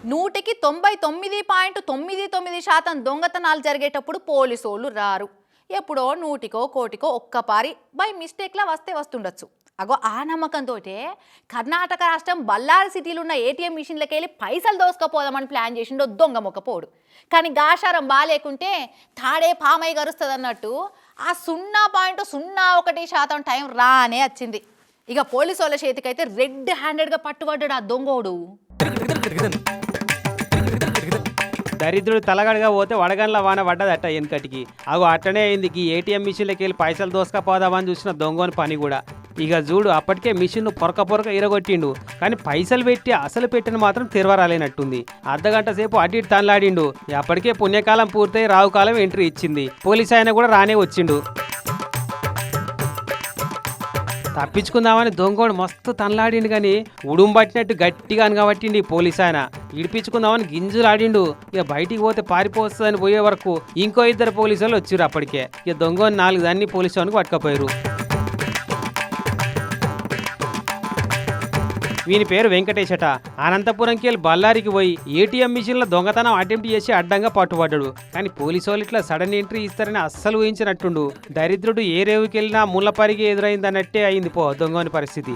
99.99% దొంగతనాలు జరిగేటప్పుడు పోలీసోళ్ళు రారు. ఎప్పుడో నూటికో కోటికో ఒక్కపారి బై మిస్టేక్లా వస్తుండొచ్చు. అగో ఆ నమ్మకంతో కర్ణాటక రాష్ట్రం బళ్ళారి సిటీలో ఉన్న ఏటీఎం మిషన్లకి వెళ్ళి పైసలు దోసుకపోదామని ప్లాన్ చేసిండో దొంగ మొక్కపోడు. కానీ గాషారం బాగాలేకుంటే తాడే పామై గరుస్తుంది అన్నట్టు ఆ 0.01% టైం రానే వచ్చింది. ఇక పోలీసు వాళ్ళ చేతికైతే రెడ్ హ్యాండెడ్గా పట్టుబడ్డాడు ఆ దొంగోడు. దరిద్రుడు తలగడగా పోతే వడగండ్ల వాన పడ్డదట వెనకటికి. అగో అట్టనే అయింది. ఈ ఏటీఎం మిషన్లకి వెళ్ళి పైసలు దోసుకపోదామని చూసిన దొంగని పని కూడా. ఇక చూడు అప్పటికే మిషన్ను పొరక ఇరగొట్టిండు. కానీ పైసలు పెట్టి అసలు పెట్టిన మాత్రం తెరవరాలేనట్టుంది. అర్ధగంట సేపు అటు ఇటు తనలాడిండు. అప్పటికే పుణ్యకాలం పూర్తయి రావుకాలం ఎంట్రీ ఇచ్చింది. పోలీసు ఆయన కూడా రానే వచ్చిండు. తప్పించుకుందామని దొంగోడు మస్తు తనలాడిండు. కానీ ఉడుం పట్టినట్టు గట్టిగా అనగబట్టిండు ఈ పోలీసు ఆయన. ఇడిపించుకుందామని గింజులు ఆడిండు. ఇక బయటికి పోతే పారిపోతుందని పోయే వరకు ఇంకో 2 పోలీసు వాళ్ళు వచ్చారు. అప్పటికే ఇక దొంగని 4 దాన్ని పోలీసు వాళ్ళకి పట్టుకపోయారు. వీని పేరు వెంకటేశట. అనంతపురంకి వెళ్ళి బళ్ళారికి పోయి ఏటీఎం మిషన్లో దొంగతనం అటెంప్ట్ చేసి అడ్డంగా పట్టుబడ్డాడు. కానీ పోలీసు వాళ్ళు ఇట్లా సడన్ ఎంట్రీ ఇస్తారని అస్సలు ఊహించినట్టుండు. దరిద్రుడు ఏ రేవుకి వెళ్ళినా ముళ్ళ పరిగి ఎదురైందన్నట్టే అయింది దొంగని పరిస్థితి.